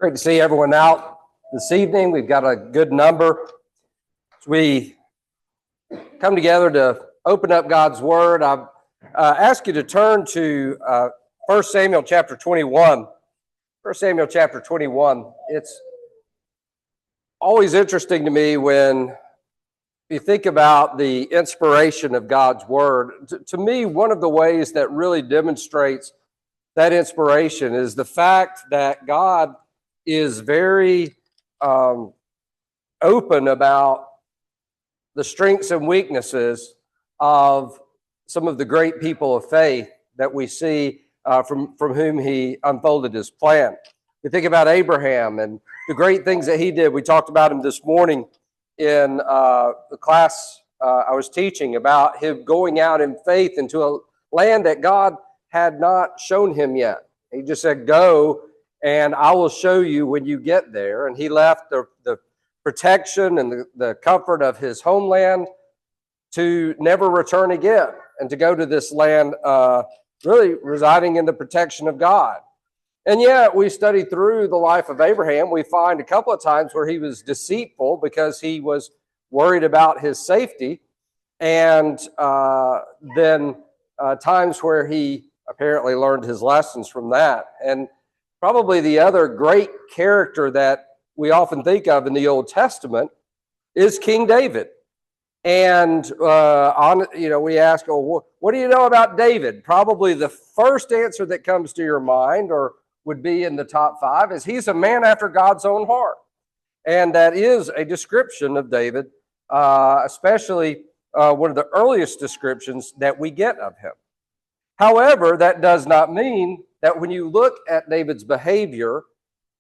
Great to see everyone out this evening. We've got a good number. As we come together to open up God's Word, I've asked you to turn to 1 Samuel chapter 21. 1 Samuel chapter 21. It's always interesting to me when you think about the inspiration of God's Word. To me, one of the ways that really demonstrates that inspiration is the fact that God is very open about the strengths and weaknesses of some of the great people of faith that we see from whom he unfolded his plan. You think about Abraham and the great things that he did. We talked about him this morning in the class I was teaching about him going out in faith into a land that God had not shown him yet. He just said, go, and I will show you when you get there. And he left the protection and the comfort of his homeland to never return again and to go to this land really residing in the protection of God. And yet we study through the life of Abraham. We find a couple of times where he was deceitful because he was worried about his safety, and then times where he apparently learned his lessons from that. And probably the other great character that we often think of in the Old Testament is King David. And we ask, oh, what do you know about David? Probably the first answer that comes to your mind, or would be in the top 5, is he's a man after God's own heart. And that is a description of David, especially one of the earliest descriptions that we get of him. However, that does not mean that when you look at David's behavior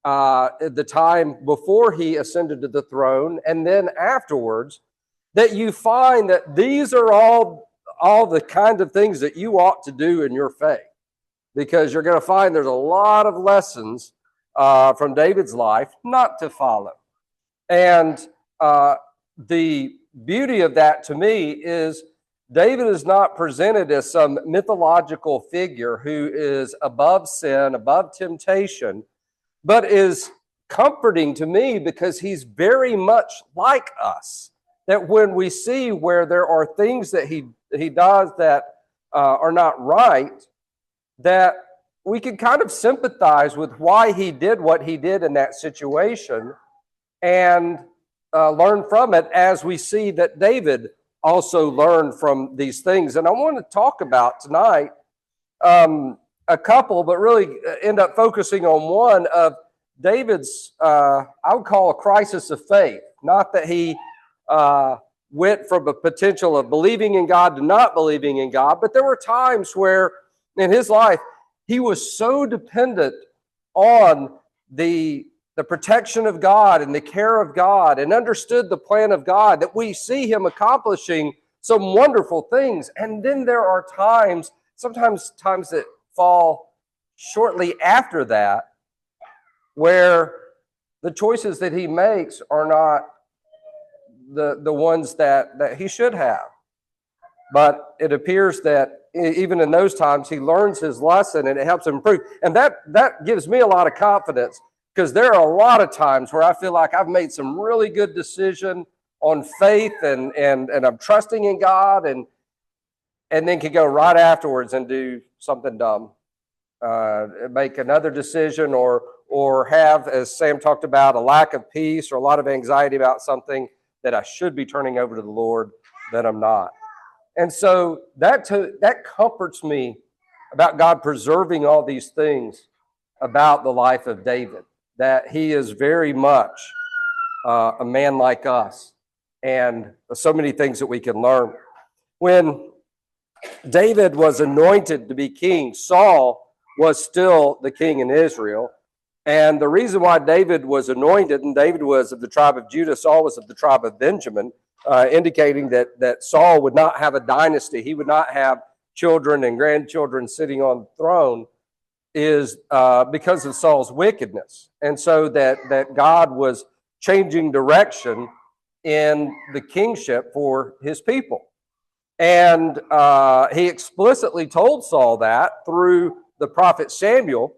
at the time before he ascended to the throne and then afterwards, that you find that these are all the kind of things that you ought to do in your faith. Because you're going to find there's a lot of lessons from David's life not to follow. And the beauty of that to me is David is not presented as some mythological figure who is above sin, above temptation, but is comforting to me because he's very much like us. That when we see where there are things that he does that are not right, that we can kind of sympathize with why he did what he did in that situation and learn from it, as we see that David also learned from these things. And I want to talk about tonight a couple, but really end up focusing on one of David's, I would call a crisis of faith. Not that he went from a potential of believing in God to not believing in God, but there were times where in his life he was so dependent on the protection of God and the care of God and understood the plan of God that we see him accomplishing some wonderful things. And then there are sometimes times that fall shortly after that, where the choices that he makes are not the ones that he should have. But it appears that even in those times, he learns his lesson and it helps him improve. And that gives me a lot of confidence, because there are a lot of times where I feel like I've made some really good decision on faith and I'm trusting in God and then can go right afterwards and do something dumb, make another decision or have, as Sam talked about, a lack of peace or a lot of anxiety about something that I should be turning over to the Lord that I'm not. And so that comforts me about God preserving all these things about the life of David, that he is very much a man like us, and so many things that we can learn. When David was anointed to be king, Saul was still the king in Israel. And the reason why David was anointed, and David was of the tribe of Judah, Saul was of the tribe of Benjamin, indicating that Saul would not have a dynasty. He would not have children and grandchildren sitting on the throne, is because of Saul's wickedness. And so that God was changing direction in the kingship for his people. And he explicitly told Saul that through the prophet Samuel.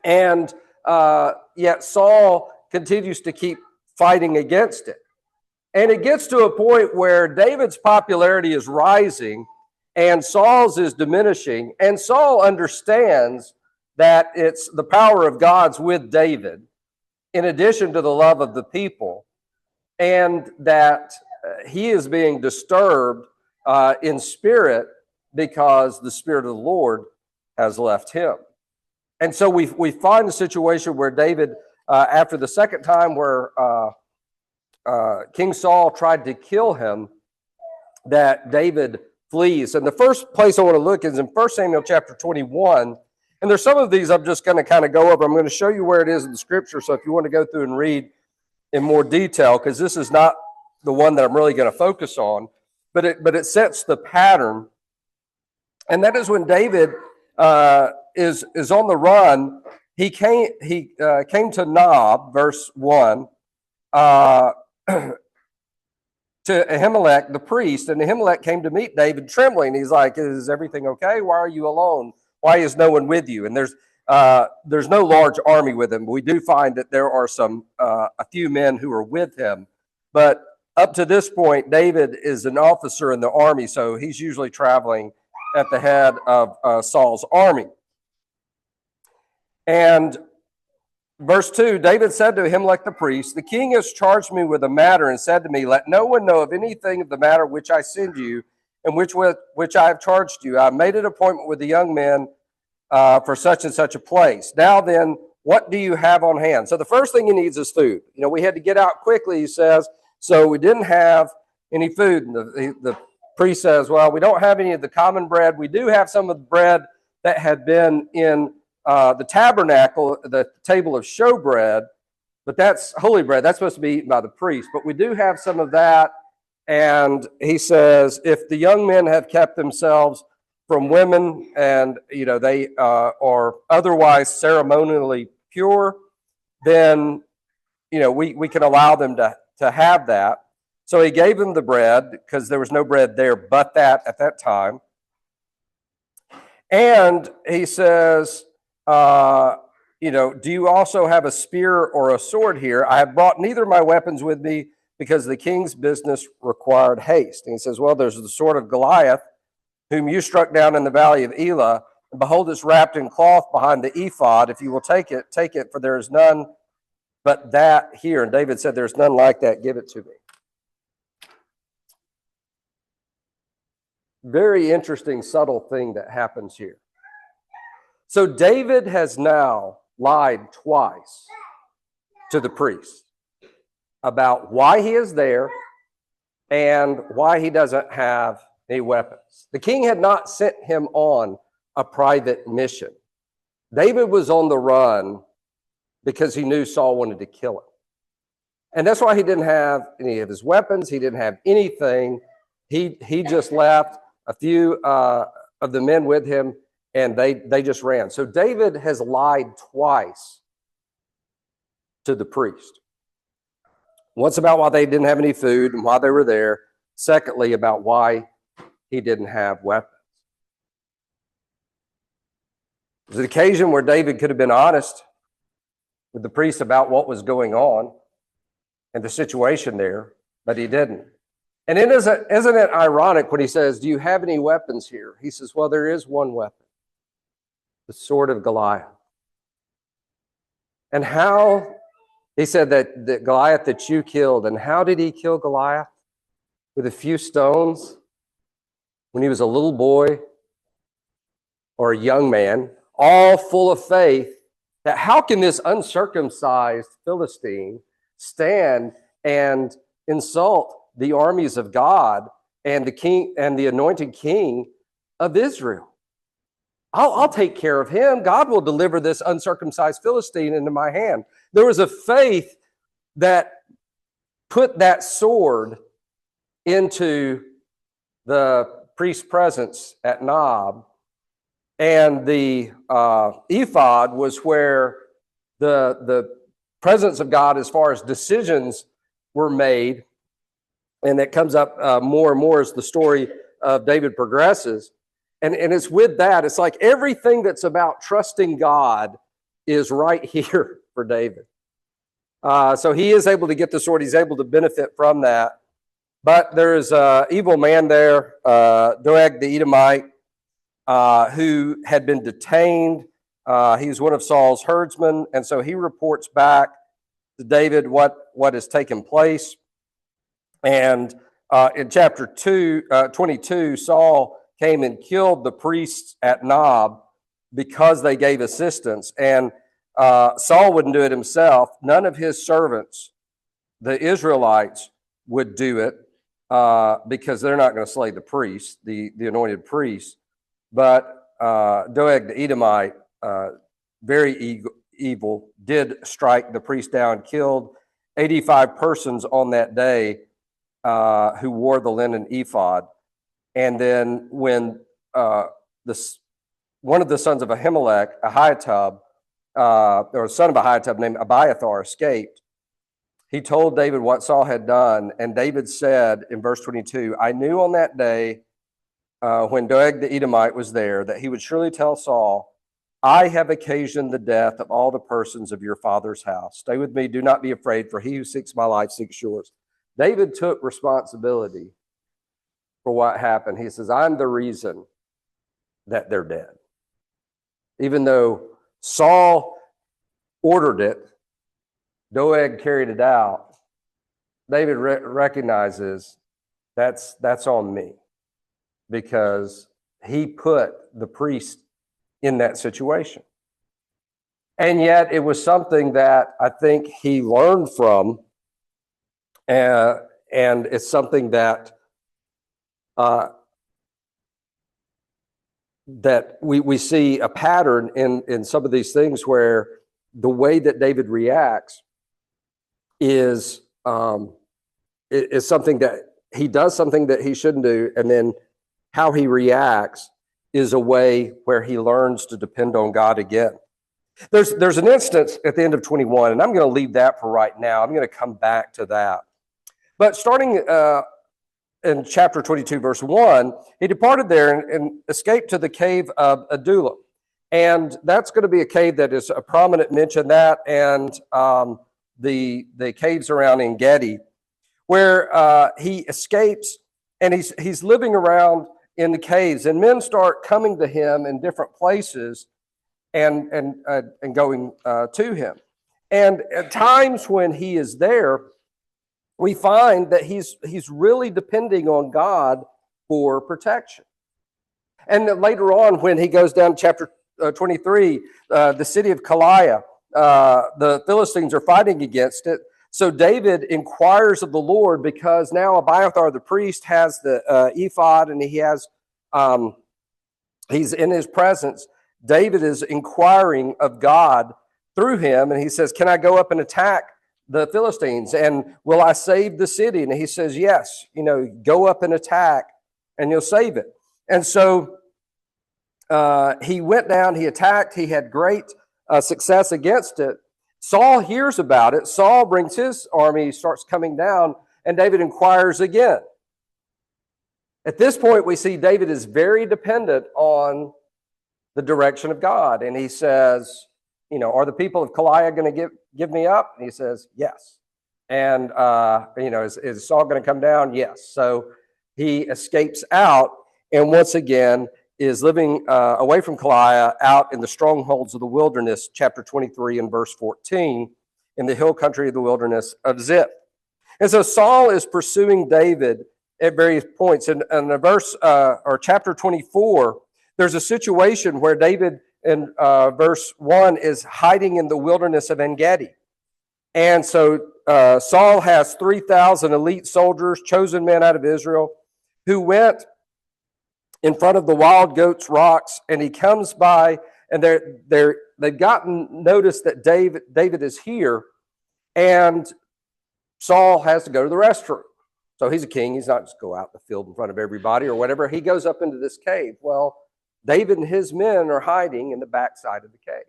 And yet Saul continues to keep fighting against it. And it gets to a point where David's popularity is rising and Saul's is diminishing. And Saul understands that it's the power of God's with David, in addition to the love of the people, and that he is being disturbed in spirit because the Spirit of the Lord has left him. And so we find a situation where David, after the second time where King Saul tried to kill him, that David flees. And the first place I want to look is in 1 Samuel chapter 21. And there's some of these I'm just going to kind of go over. I'm going to show you where it is in the scripture. So if you want to go through and read in more detail, because this is not the one that I'm really going to focus on, but it sets the pattern. And that is when David is on the run. He came to Nob, verse 1, to Ahimelech the priest, and Ahimelech came to meet David trembling. He's like, "Is everything okay? Why are you alone? Why is no one with you?" And there's no large army with him. We do find that there are a few men who are with him, but up to this point, David is an officer in the army, so he's usually traveling at the head of Saul's army. And verse 2, David said to Ahimelech the priest, "The king has charged me with a matter and said to me, 'Let no one know of anything of the matter which I send you and which I have charged you. I have made an appointment with the young men for such and such a place. Now then, what do you have on hand?'" So the first thing he needs is food. We had to get out quickly, he says, so we didn't have any food. And the priest says, "Well, we don't have any of the common bread. We do have some of the bread that had been in the tabernacle, the table of showbread, but that's holy bread. That's supposed to be eaten by the priest. But we do have some of that." And he says, "If the young men have kept themselves from women and they are otherwise ceremonially pure, then we can allow them to have that." So he gave them the bread, because there was no bread there but that at that time. And he says, "Do you also have a spear or a sword here? I have brought neither of my weapons with me, because the king's business required haste." And he says, "Well, there's the sword of Goliath, whom you struck down in the valley of Elah. And behold, it's wrapped in cloth behind the ephod. If you will take it, for there is none but that here." And David said, "There's none like that. Give it to me." Very interesting, subtle thing that happens here. So David has now lied twice to the priest about why he is there and why he doesn't have any weapons. The king had not sent him on a private mission. David was on the run because he knew Saul wanted to kill him. And that's why he didn't have any of his weapons. He didn't have anything. He just left a few of the men with him, and they just ran. So David has lied twice to the priest. Once about why they didn't have any food and why they were there. Secondly, about why he didn't have weapons. It was an occasion where David could have been honest with the priest about what was going on and the situation there, but he didn't. And isn't it ironic when he says, "Do you have any weapons here?" He says, "Well, there is one weapon, the sword of Goliath." And how, he said that Goliath that you killed, and how did he kill Goliath? With a few stones when he was a little boy or a young man, all full of faith, that how can this uncircumcised Philistine stand and insult the armies of God and the king and the anointed king of Israel? I'll take care of him. God will deliver this uncircumcised Philistine into my hand. There was a faith that put that sword into the priest's presence at Nob, and the ephod was where the presence of God, as far as decisions were made. And that comes up more and more as the story of David progresses. And it's with that, it's like everything that's about trusting God is right here for David. So he is able to get the sword. He's able to benefit from that. But there's an evil man there, Doeg the Edomite, who had been detained. He was one of Saul's herdsmen, and so he reports back to David what has taken place. And in chapter 22, Saul came and killed the priests at Nob because they gave assistance. And Saul wouldn't do it himself. None of his servants, the Israelites, would do it because they're not going to slay the priests, the anointed priests. But Doeg the Edomite, very evil, did strike the priest down, killed 85 persons on that day who wore the linen ephod. And then when one of the sons of Ahimelech, Ahitub, or a son of Ahitub named Abiathar, escaped, he told David what Saul had done. And David said in verse 22, I knew on that day when Doeg the Edomite was there that he would surely tell Saul, I have occasioned the death of all the persons of your father's house. Stay with me. Do not be afraid, for he who seeks my life seeks yours. David took responsibility for what happened. He says, I'm the reason that they're dead. Even though Saul ordered it, Doeg carried it out, David recognizes that's on me because he put the priest in that situation. And yet it was something that I think he learned from, and it's something that that we see a pattern in some of these things where the way that David reacts is something that he does something that he shouldn't do, and then how he reacts is a way where he learns to depend on God again. There's an instance at the end of 21, and I'm going to leave that for right now. I'm going to come back to that. But starting in chapter 22, verse 1, he departed there and escaped to the cave of Adullam. And that's going to be a cave that is a prominent mention, that and the caves around En Gedi, where he escapes, and he's living around in the caves, and men start coming to him in different places and going to him. And at times when he is there, we find that he's really depending on God for protection. And then later on, when he goes down to chapter 23, the city of Keilah, the Philistines are fighting against it. So David inquires of the Lord, because now Abiathar the priest has the ephod, and he has he's in his presence. David is inquiring of God through him, and he says, can I go up and attack the Philistines, and will I save the city? And he says, yes, go up and attack and you'll save it. And so he went down, he attacked, he had great success against it. Saul hears about it. Saul brings his army, starts coming down, and David inquires again. At this point, we see David is very dependent on the direction of God. And he says, are the people of Keilah going to give me up? And he says, yes. And, is Saul going to come down? Yes. So he escapes out, and once again is living away from Keilah, out in the strongholds of the wilderness, chapter 23 and verse 14, in the hill country of the wilderness of Ziph. And so Saul is pursuing David at various points. In the verse or chapter 24, there's a situation where David in verse 1 is hiding in the wilderness of En Gedi. And so Saul has 3,000 elite soldiers, chosen men out of Israel, who went in front of the wild goats rocks, and he comes by, and they've gotten notice that David is here, and Saul has to go to the restroom. So he's a king. He's not just go out in the field in front of everybody or whatever. He goes up into this cave. Well, David and his men are hiding in the backside of the cave.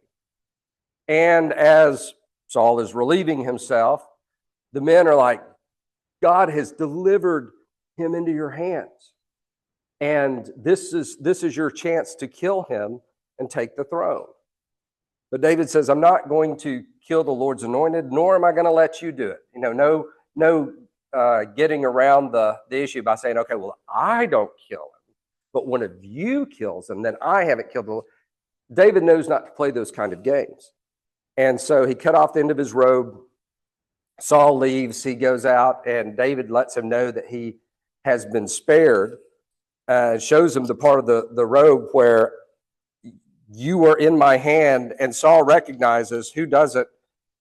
And as Saul is relieving himself, the men are like, God has delivered him into your hands. And this is your chance to kill him and take the throne. But David says, I'm not going to kill the Lord's anointed, nor am I going to let you do it. No getting around the issue by saying, okay, well, I don't kill him, but one of you kills him, then I haven't killed the Lord. David knows not to play those kind of games. And so he cut off the end of his robe. Saul leaves. He goes out, and David lets him know that he has been spared. Shows him the part of the robe where you were in my hand. And Saul recognizes who doesn't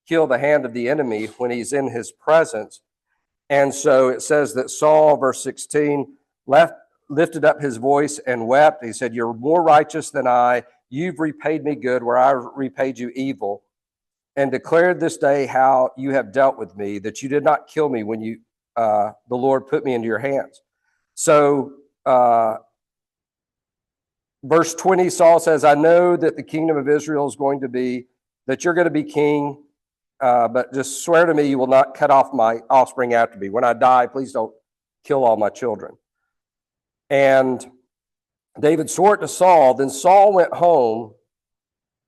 kill the hand of the enemy when he's in his presence. And so it says that Saul, verse 16, lifted up his voice and wept. He said, you're more righteous than I. You've repaid me good where I repaid you evil, and declared this day how you have dealt with me, that you did not kill me when the Lord put me into your hands. So verse 20, Saul says, I know that the kingdom of Israel is going to be, that you're going to be king, but just swear to me you will not cut off my offspring after me. When I die, please don't kill all my children. And David swore it to Saul. Then Saul went home,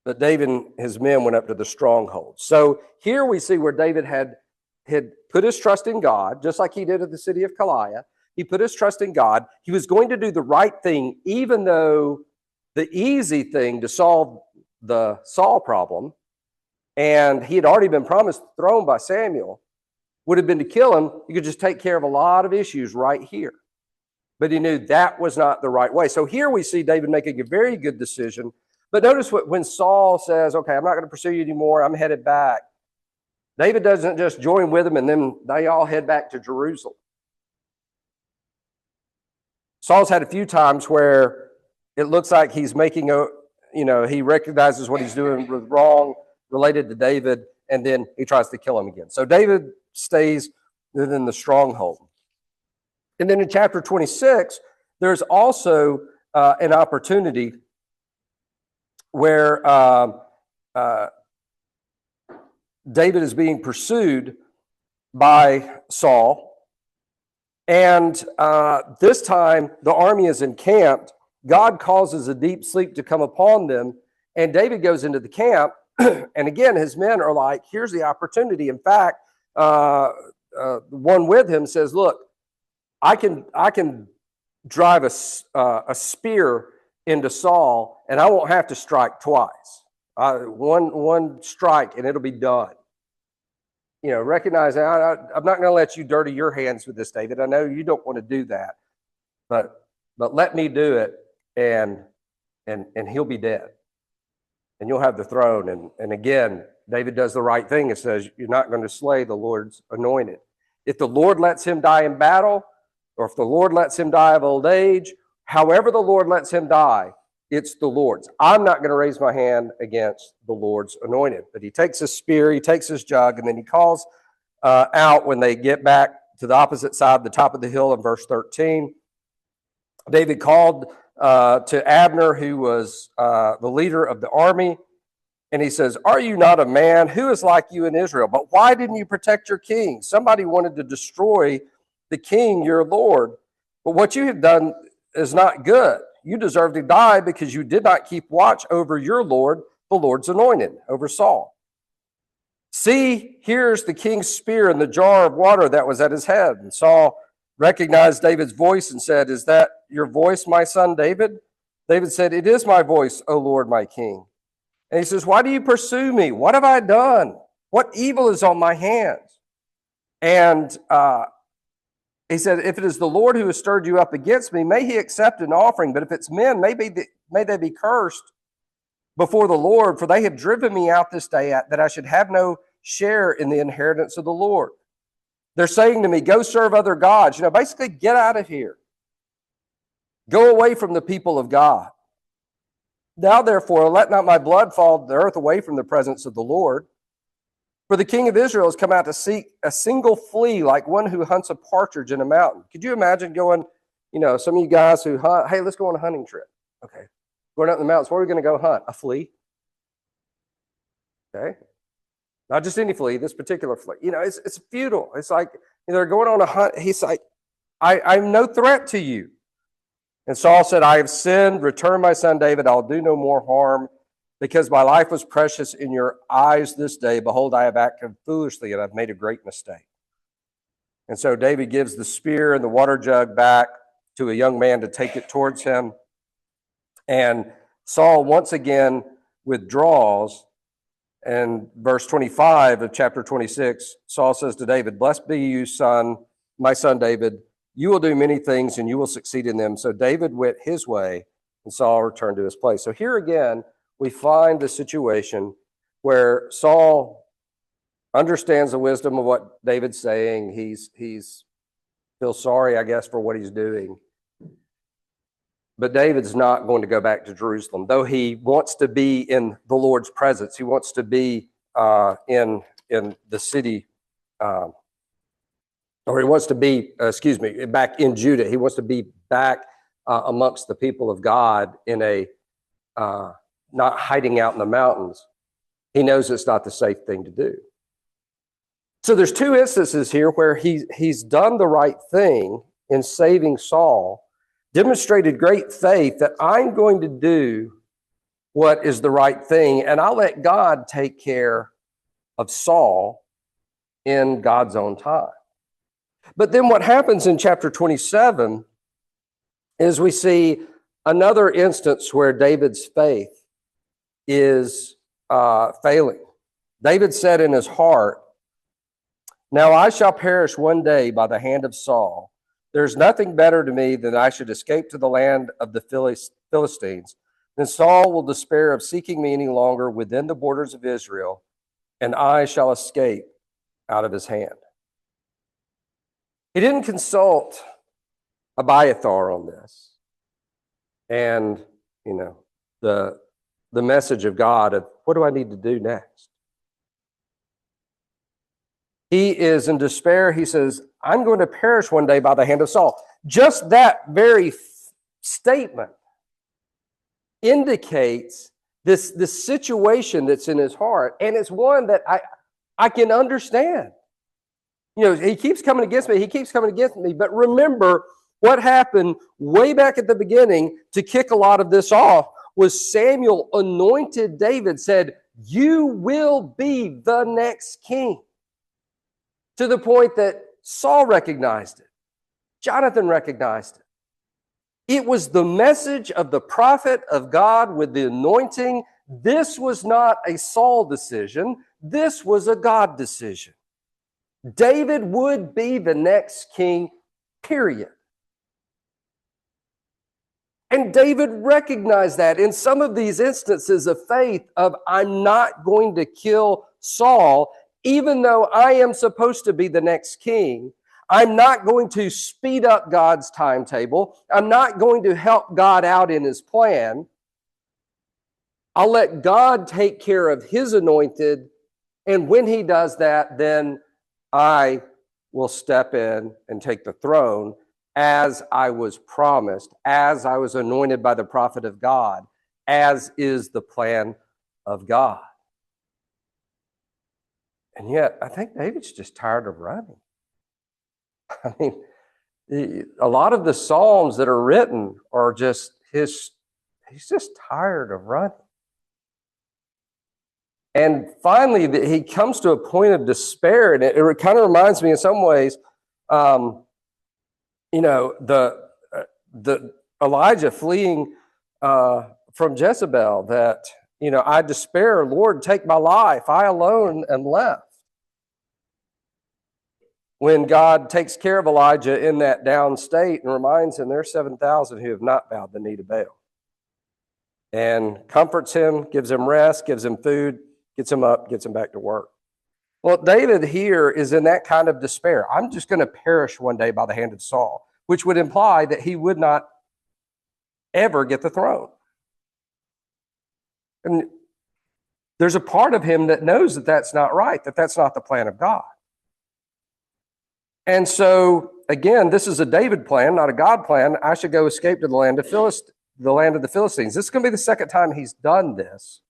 but David and his men went up to the stronghold. So here we see where David had put his trust in God, just like he did at the city of Keilah. He put his trust in God. He was going to do the right thing, even though the easy thing to solve the Saul problem, and he had already been promised the throne by Samuel, would have been to kill him. You could just take care of a lot of issues right here. But he knew that was not the right way. So here we see David making a very good decision. But notice when Saul says, okay, I'm not going to pursue you anymore, I'm headed back. David doesn't just join with him and then they all head back to Jerusalem. Saul's had a few times where it looks like he's making he recognizes what he's doing was wrong related to David, and then he tries to kill him again. So David stays within the stronghold. And then in chapter 26, there's also an opportunity where David is being pursued by Saul. And this time, the army is encamped. God causes a deep sleep to come upon them. And David goes into the camp. And again, his men are like, here's the opportunity. In fact, the one with him says, look, I can drive a spear into Saul, and I won't have to strike twice. One strike, and it'll be done. Recognize I'm not going to let you dirty your hands with this, David. I know you don't want to do that, but let me do it, and he'll be dead, and you'll have the throne. And again, David does the right thing. It says you're not going to slay the Lord's anointed. If the Lord lets him die in battle, or if the Lord lets him die of old age, however the Lord lets him die, it's the Lord's. I'm not going to raise my hand against the Lord's anointed. But he takes his spear, he takes his jug, and then he calls out when they get back to the opposite side, the top of the hill in verse 13. David called to Abner, who was the leader of the army, and he says, are you not a man? Who is like you in Israel? But why didn't you protect your king? Somebody wanted to destroy the king, your Lord. But what you have done is not good. You deserve to die because you did not keep watch over your Lord, the Lord's anointed, over Saul. See, here's the king's spear and the jar of water that was at his head. And Saul recognized David's voice and said, is that your voice, my son David? David said, it is my voice, O Lord, my king. And he says, why do you pursue me? What have I done? What evil is on my hands? And he said, if it is the Lord who has stirred you up against me, may he accept an offering. But if it's men, may they be cursed before the Lord, for they have driven me out this day that I should have no share in the inheritance of the Lord. They're saying to me, go serve other gods. Basically, get out of here. Go away from the people of God. Now, therefore, let not my blood fall to the earth away from the presence of the Lord. For the king of Israel has come out to seek a single flea, like one who hunts a partridge in a mountain. Could you imagine going, some of you guys who hunt, hey, let's go on a hunting trip. Okay. Going out in the mountains, where are we going to go hunt? A flea. Okay. Not just any flea, this particular flea. It's futile. It's like they're going on a hunt. He's like, I'm no threat to you. And Saul said, I have sinned. Return my son David. I'll do no more harm Because my life was precious in your eyes this day. Behold, I have acted foolishly, and I've made a great mistake. And so David gives the spear and the water jug back to a young man to take it towards him. And Saul once again withdraws. And verse 25 of chapter 26, Saul says to David, "Blessed be you, son, my son David. You will do many things, and you will succeed in them." So David went his way, and Saul returned to his place. So here again, we find the situation where Saul understands the wisdom of what David's saying. He's feels sorry, I guess, for what he's doing. But David's not going to go back to Jerusalem, though he wants to be in the Lord's presence. He wants to be in the city, or he wants to be, back in Judah. He wants to be back amongst the people of God in a not hiding out in the mountains. He knows it's not the safe thing to do. So there's two instances here where he's done the right thing in saving Saul, demonstrated great faith that I'm going to do what is the right thing, and I'll let God take care of Saul in God's own time. But then what happens in chapter 27 is we see another instance where David's faith is failing. David said in his heart, "Now I shall perish one day by the hand of Saul. There's nothing better to me than I should escape to the land of the Philistines. Then Saul will despair of seeking me any longer within the borders of Israel, and I shall escape out of his hand." He didn't consult Abiathar on this. And, the message of God of what do I need to do next? He is in despair. He says, I'm going to perish one day by the hand of Saul. Just that very statement indicates this situation that's in his heart. And it's one that I can understand. He keeps coming against me. He keeps coming against me. But remember what happened way back at the beginning to kick a lot of this off was Samuel anointed David, said, you will be the next king. To the point that Saul recognized it. Jonathan recognized it. It was the message of the prophet of God with the anointing. This was not a Saul decision. This was a God decision. David would be the next king, period. And David recognized that in some of these instances of faith of I'm not going to kill Saul, even though I am supposed to be the next king. I'm not going to speed up God's timetable. I'm not going to help God out in his plan. I'll let God take care of his anointed. And when he does that, then I will step in and take the throne as I was promised, as I was anointed by the prophet of God, as is the plan of God. And yet, I think David's just tired of running. I mean, a lot of the Psalms that are written are just he's just tired of running. And finally, he comes to a point of despair, and it kind of reminds me in some ways, the Elijah fleeing from Jezebel, that, I despair, Lord, take my life. I alone am left. When God takes care of Elijah in that down state and reminds him there's 7,000 who have not bowed the knee to Baal. And comforts him, gives him rest, gives him food, gets him up, gets him back to work. Well, David here is in that kind of despair. I'm just going to perish one day by the hand of Saul, which would imply that he would not ever get the throne. And there's a part of him that knows that that's not right, that that's not the plan of God. And so, again, this is a David plan, not a God plan. I should go escape to the land of the Philistines. This is going to be the second time he's done this.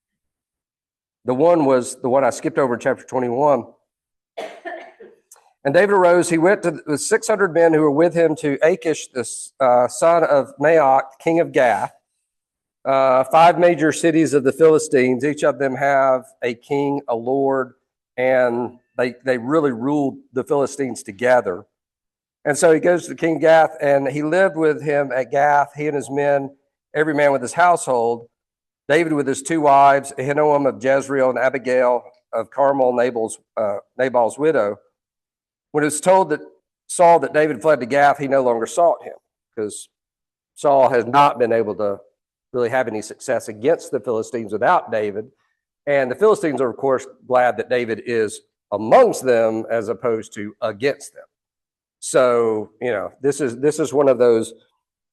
The one was the one I skipped over in chapter 21. And David arose. He went with 600 men who were with him to Achish, the son of Maoch, king of Gath. 5 major cities of the Philistines. Each of them have a king, a lord, and they really ruled the Philistines together. And so he goes to King Gath, and he lived with him at Gath, he and his men, every man with his household. David with his 2 wives, Ahinoam of Jezreel and Abigail of Carmel, Nabal's widow. When it was told that Saul that David fled to Gath, he no longer sought him, because Saul has not been able to really have any success against the Philistines without David. And the Philistines are, of course, glad that David is amongst them as opposed to against them. So, this is one of those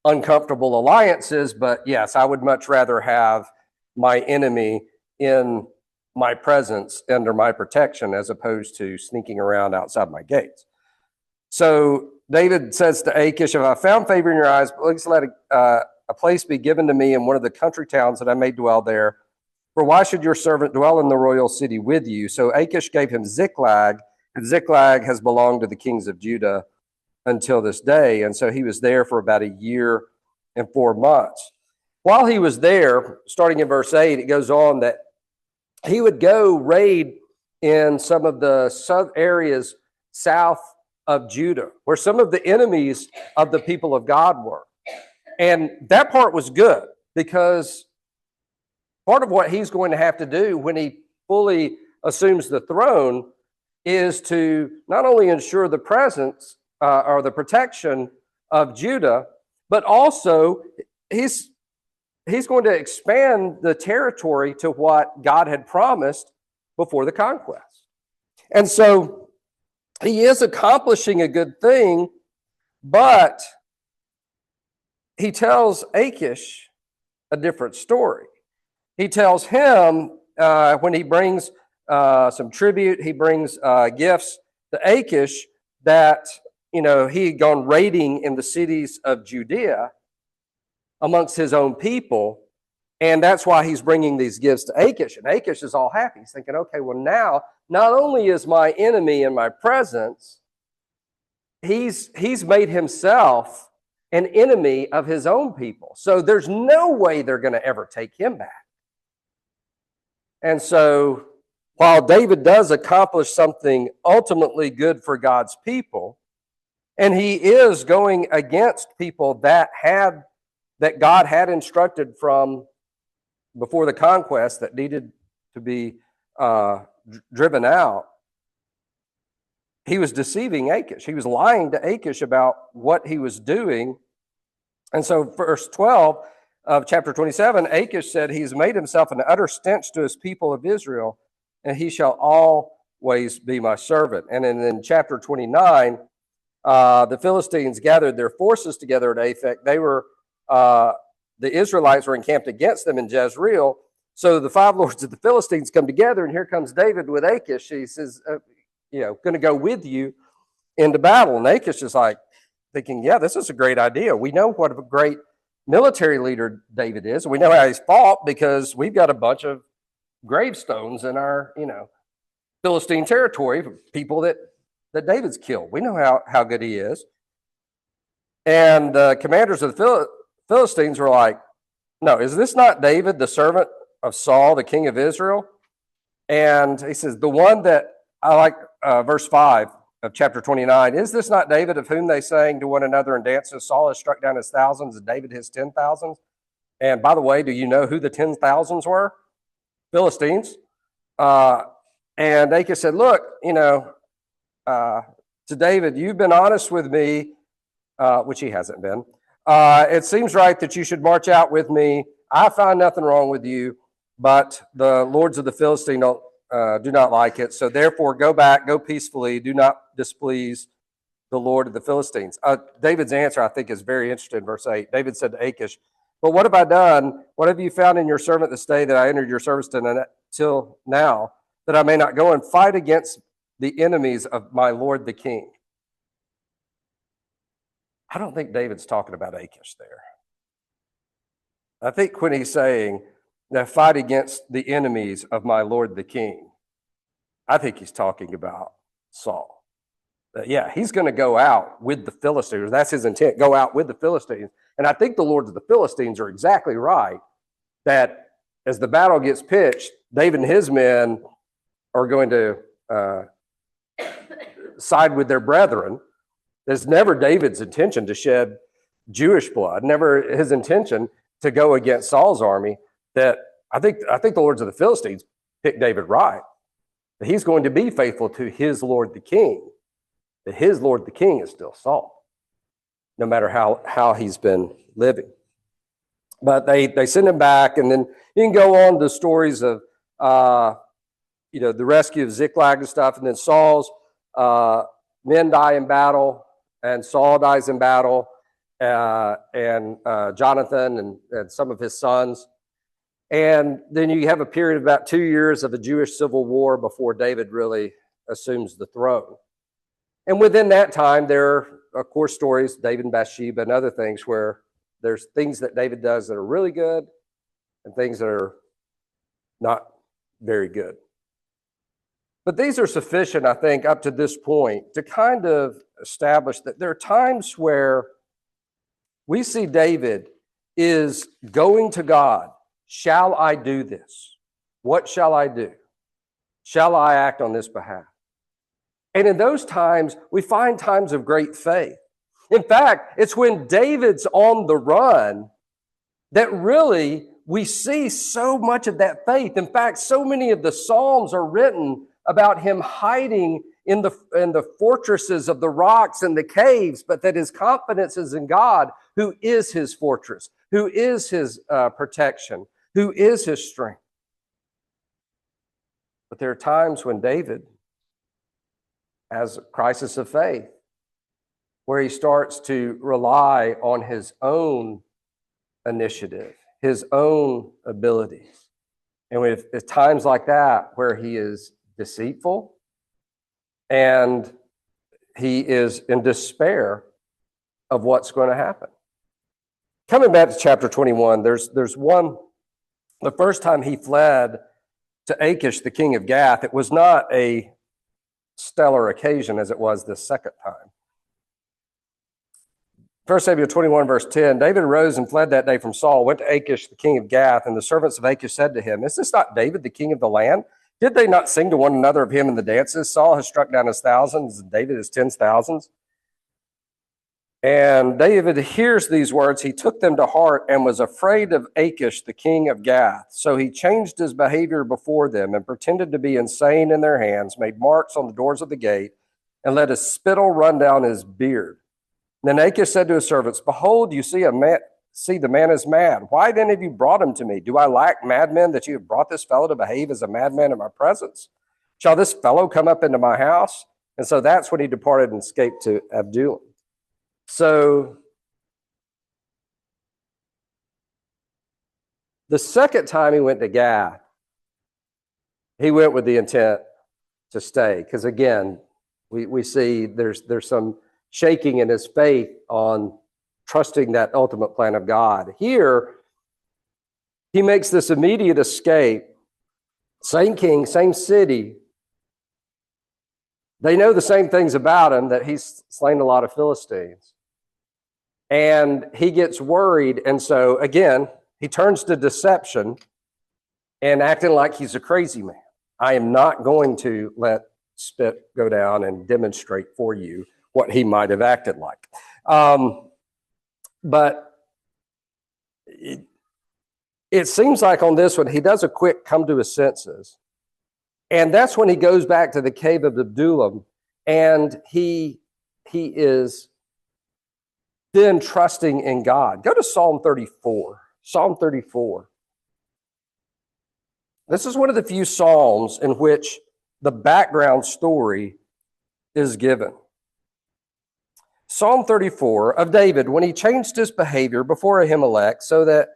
uncomfortable alliances, but yes, I would much rather have my enemy in my presence, under my protection, as opposed to sneaking around outside my gates. So David says to Achish, if I found favor in your eyes, please let a place be given to me in one of the country towns that I may dwell there. For why should your servant dwell in the royal city with you? So Achish gave him Ziklag, and Ziklag has belonged to the kings of Judah until this day. And so he was there for about 1 year and 4 months. While he was there, starting in verse 8, it goes on that he would go raid in some of the areas south of Judah, where some of the enemies of the people of God were. And that part was good, because part of what he's going to have to do when he fully assumes the throne is to not only ensure the presence or the protection of Judah, but also he's going to expand the territory to what God had promised before the conquest. And so he is accomplishing a good thing, but he tells Achish a different story. He tells him when he brings some tribute, he brings gifts to Achish, that he had gone raiding in the cities of Judea amongst his own people, and that's why he's bringing these gifts to Achish. And Achish is all happy. He's thinking, okay, well now, not only is my enemy in my presence, he's made himself an enemy of his own people. So there's no way they're going to ever take him back. And so while David does accomplish something ultimately good for God's people, and he is going against people that God had instructed from before the conquest that needed to be driven out, he was deceiving Achish. He was lying to Achish about what he was doing. And so verse 12 of chapter 27, Achish said, he's made himself an utter stench to his people of Israel, and he shall always be my servant. And in chapter 29, the Philistines gathered their forces together at Aphek. The Israelites were encamped against them in Jezreel. So the 5 lords of the Philistines come together, and here comes David with Achish. He says, going to go with you into battle. And Achish is like thinking, yeah, this is a great idea. We know what a great military leader David is. We know how he's fought, because we've got a bunch of gravestones in our, Philistine territory, people that David's killed. We know how good he is. And the commanders of the Philistines were like, no, is this not David, the servant of Saul, the king of Israel? And he says, the one that I like, verse 5 of chapter 29, is this not David, of whom they sang to one another and dances? Saul has struck down his thousands and David his 10,000s. And by the way, do you know who the 10,000s were? Philistines. And Achish said, look, to David, you've been honest with me, which he hasn't been. It seems right that you should march out with me. I find nothing wrong with you, but the lords of the Philistine do not like it. So therefore, go back, go peacefully. Do not displease the Lord of the Philistines. David's answer, I think, is very interesting in verse 8. David said to Achish, but what have I done? What have you found in your servant this day that I entered your service till now, that I may not go and fight against the enemies of my Lord the king? I don't think David's talking about Achish there. I think when he's saying that fight against the enemies of my Lord the king, I think he's talking about Saul. Yeah, he's going to go out with the Philistines. That's his intent, go out with the Philistines. And I think the lords of the Philistines are exactly right that as the battle gets pitched, David and his men are going to side with their brethren. It's never David's intention to shed Jewish blood, never his intention to go against Saul's army. That I think the lords of the Philistines picked David right. That he's going to be faithful to his Lord the King. That his Lord the King is still Saul, no matter how he's been living. But they send him back, and then you can go on to stories of the rescue of Ziklag and stuff, and then Saul's men die in battle, and Saul dies in battle, and Jonathan and some of his sons. And then you have a period of about 2 years of a Jewish civil war before David really assumes the throne. And within that time, there are, of course, stories, David and Bathsheba and other things, where there's things that David does that are really good and things that are not very good. But these are sufficient, I think, up to this point to kind of establish that there are times where we see David is going to God. Shall I do this? What shall I do? Shall I act on this behalf? And in those times, we find times of great faith. In fact, it's when David's on the run that really we see so much of that faith. In fact, so many of the Psalms are written about him hiding in the fortresses of the rocks and the caves, but that his confidence is in God, who is his fortress, who is his protection, who is his strength. But there are times when David has a crisis of faith, where he starts to rely on his own initiative, his own abilities. And with times like that where he is deceitful and he is in despair of what's going to happen. Coming back to chapter 21, there's one, the first time he fled to Achish, the king of Gath, it was not a stellar occasion as it was this second time. 1 Samuel 21, verse 10, David arose and fled that day from Saul, went to Achish, the king of Gath, and the servants of Achish said to him, is this not David, the king of the land? Did they not sing to one another of him in the dances? Saul has struck down his thousands, and David his tens thousands. And David hears these words. He took them to heart and was afraid of Achish, the king of Gath. So he changed his behavior before them and pretended to be insane in their hands, made marks on the doors of the gate, and let his spittle run down his beard. Then Achish said to his servants, behold, you see the man is mad. Why then have you brought him to me? Do I lack madmen that you have brought this fellow to behave as a madman in my presence? Shall this fellow come up into my house? And so that's when he departed and escaped to Adullam. So the second time he went to Gath, he went with the intent to stay. Because again, we see there's some shaking in his faith on trusting that ultimate plan of God. Here, he makes this immediate escape. Same king, same city. They know the same things about him, that he's slain a lot of Philistines. And he gets worried, and so, again, he turns to deception and acting like he's a crazy man. I am not going to let spit go down and demonstrate for you what he might have acted like. But it seems like on this one, he does a quick come to his senses. And that's when he goes back to the cave of Adullam, and he is then trusting in God. Go to Psalm 34. Psalm 34. This is one of the few Psalms in which the background story is given. Psalm 34 of David, when he changed his behavior before Abimelech, so that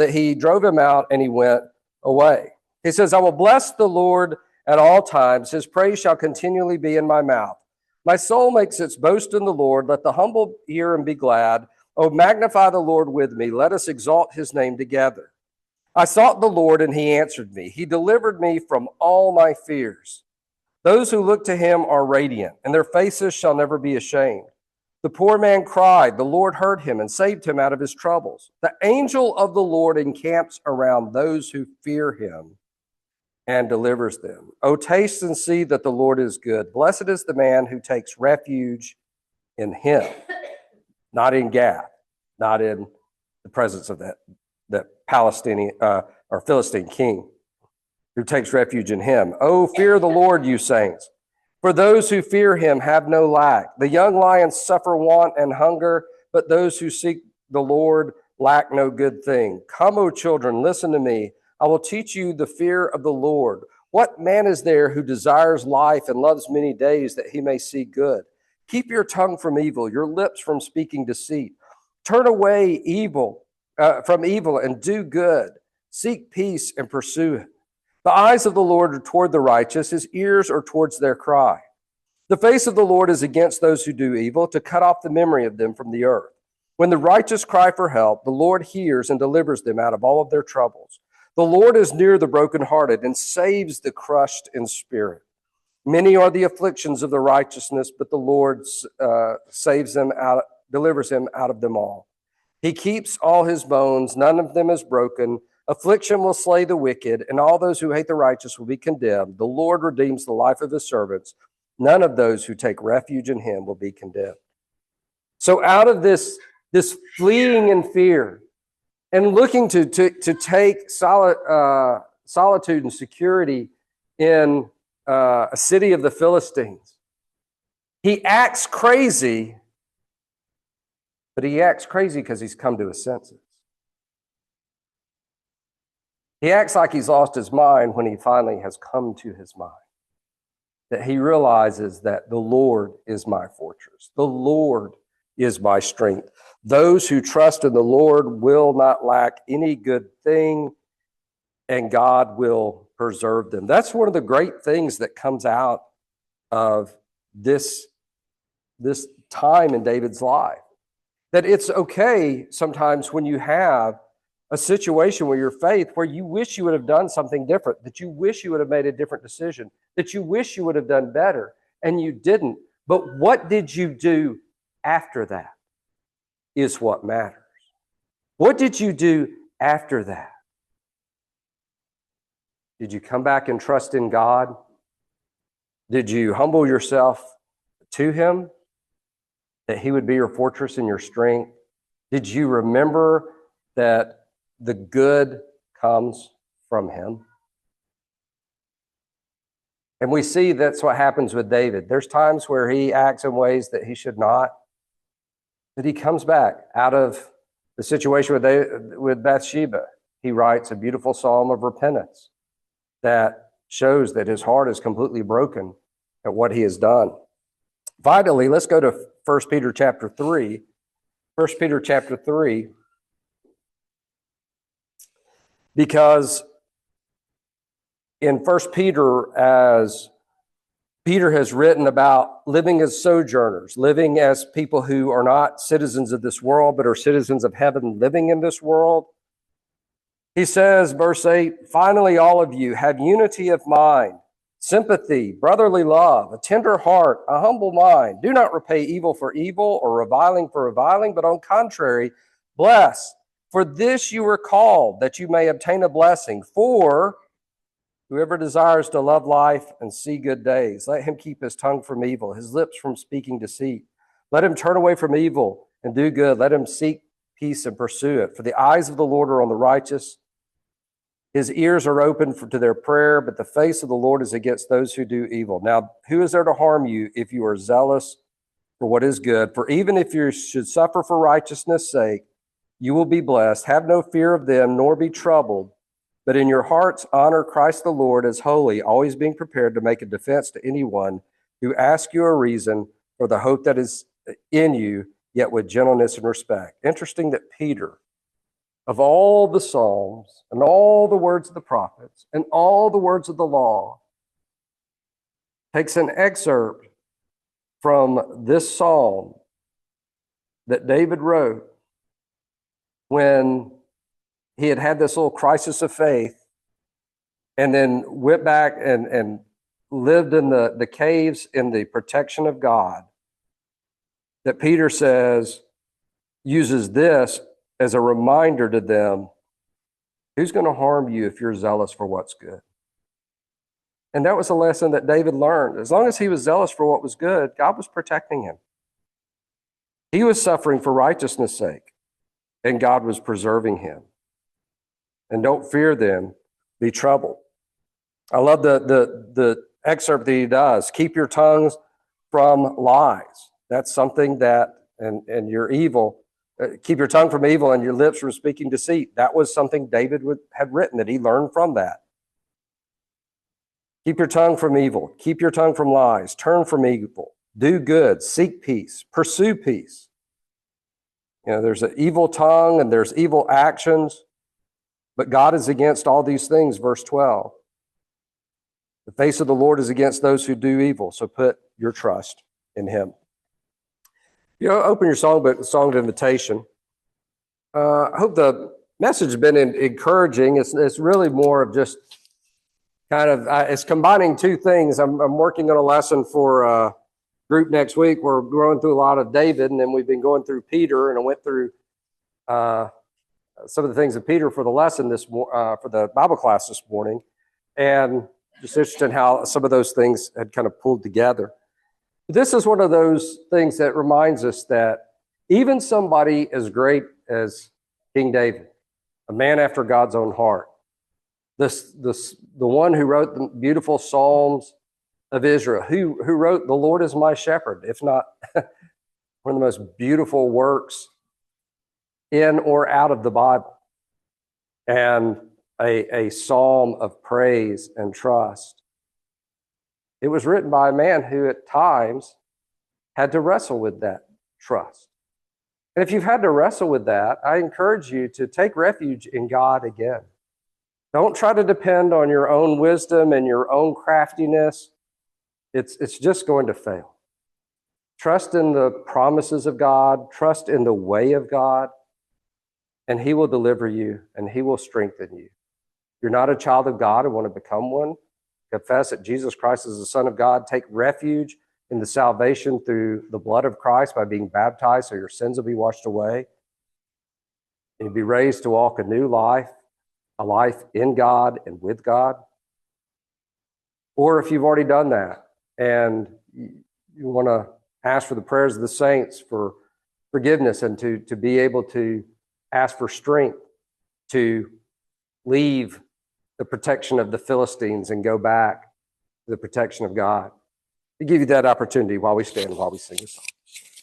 he drove him out and he went away. He says, I will bless the Lord at all times. His praise shall continually be in my mouth. My soul makes its boast in the Lord. Let the humble hear and be glad. Oh, magnify the Lord with me. Let us exalt his name together. I sought the Lord, and he answered me. He delivered me from all my fears. Those who look to him are radiant, and their faces shall never be ashamed. The poor man cried. The Lord heard him and saved him out of his troubles. The angel of the Lord encamps around those who fear him and delivers them. Oh, taste and see that the Lord is good. Blessed is the man who takes refuge in him, not in Gath, not in the presence of that Palestinian or Philistine king, who takes refuge in him. Oh, fear the Lord, you saints. For those who fear him have no lack. The young lions suffer want and hunger, but those who seek the Lord lack no good thing. Come, O children, listen to me. I will teach you the fear of the Lord. What man is there who desires life and loves many days that he may see good? Keep your tongue from evil, your lips from speaking deceit. Turn away from evil and do good. Seek peace and pursue it. The eyes of the Lord are toward the righteous, his ears are towards their cry. The face of the Lord is against those who do evil, to cut off the memory of them from the earth. When the righteous cry for help, the Lord hears and delivers them out of all of their troubles. The Lord is near the brokenhearted and saves the crushed in spirit. Many are the afflictions of the righteousness, but the Lord delivers him out of them all. He keeps all his bones, none of them is broken. Affliction will slay the wicked, and all those who hate the righteous will be condemned. The Lord redeems the life of his servants. None of those who take refuge in him will be condemned. So out of this fleeing in fear and looking to take solitude and security in a city of the Philistines, he acts crazy, but he acts crazy because he's come to his senses. He acts like he's lost his mind when he finally has come to his mind. That he realizes that the Lord is my fortress. The Lord is my strength. Those who trust in the Lord will not lack any good thing, and God will preserve them. That's one of the great things that comes out of this time in David's life. That it's okay sometimes when you have a situation where your faith, where you wish you would have done something different, that you wish you would have made a different decision, that you wish you would have done better, and you didn't. But what did you do after that is what matters. What did you do after that? Did you come back and trust in God? Did you humble yourself to him, that he would be your fortress and your strength? Did you remember that the good comes from him? And we see that's what happens with David. There's times where he acts in ways that he should not, but he comes back out of the situation with Bathsheba. He writes a beautiful psalm of repentance that shows that his heart is completely broken at what he has done. Finally, let's go to 1 Peter chapter 3. 1 Peter chapter 3. Because in 1 Peter, as Peter has written about living as sojourners, living as people who are not citizens of this world, but are citizens of heaven living in this world, he says, verse 8, finally, all of you have unity of mind, sympathy, brotherly love, a tender heart, a humble mind. Do not repay evil for evil or reviling for reviling, but on contrary, bless. For this you were called, that you may obtain a blessing. For whoever desires to love life and see good days, let him keep his tongue from evil, his lips from speaking deceit. Let him turn away from evil and do good. Let him seek peace and pursue it. For the eyes of the Lord are on the righteous. His ears are open to their prayer, but the face of the Lord is against those who do evil. Now, who is there to harm you if you are zealous for what is good? For even if you should suffer for righteousness' sake, you will be blessed. Have no fear of them, nor be troubled, but in your hearts honor Christ the Lord as holy, always being prepared to make a defense to anyone who asks you a reason for the hope that is in you, yet with gentleness and respect. Interesting that Peter, of all the Psalms and all the words of the prophets and all the words of the law, takes an excerpt from this psalm that David wrote when he had had this little crisis of faith, and then went back and lived in the caves in the protection of God, that Peter says, uses this as a reminder to them, who's going to harm you if you're zealous for what's good? And that was a lesson that David learned. As long as he was zealous for what was good, God was protecting him. He was suffering for righteousness' sake, and God was preserving him. And don't fear them, be troubled. I love the excerpt that he does. Keep your tongues from lies. That's something that, and your evil, keep your tongue from evil and your lips from speaking deceit. That was something David had written, that he learned from that. Keep your tongue from evil. Keep your tongue from lies. Turn from evil. Do good. Seek peace. Pursue peace. You know, there's an evil tongue and there's evil actions, but God is against all these things, verse 12. The face of the Lord is against those who do evil, so put your trust in him. You know, open your songbook, the song of invitation. I hope the message has been encouraging. It's really more of just kind of, it's combining two things. I'm working on a lesson for a group next week. We're going through a lot of David, and then we've been going through Peter, and I went through some of the things of Peter for the lesson for the Bible class this morning, and just interested in how some of those things had kind of pulled together. This is one of those things that reminds us that even somebody as great as King David, a man after God's own heart, the one who wrote the beautiful Psalms of Israel, who wrote "The Lord is my shepherd," if not one of the most beautiful works in or out of the Bible, and a psalm of praise and trust. It was written by a man who at times had to wrestle with that trust. And if you've had to wrestle with that, I encourage you to take refuge in God again. Don't try to depend on your own wisdom and your own craftiness. It's just going to fail. Trust in the promises of God. Trust in the way of God. And he will deliver you and he will strengthen you. If you're not a child of God and want to become one, confess that Jesus Christ is the Son of God. Take refuge in the salvation through the blood of Christ by being baptized so your sins will be washed away. And you'll be raised to walk a new life, a life in God and with God. Or if you've already done that and you want to ask for the prayers of the saints for forgiveness and to be able to ask for strength to leave the protection of the Philistines and go back to the protection of God. We give you that opportunity while we stand, while we sing a song.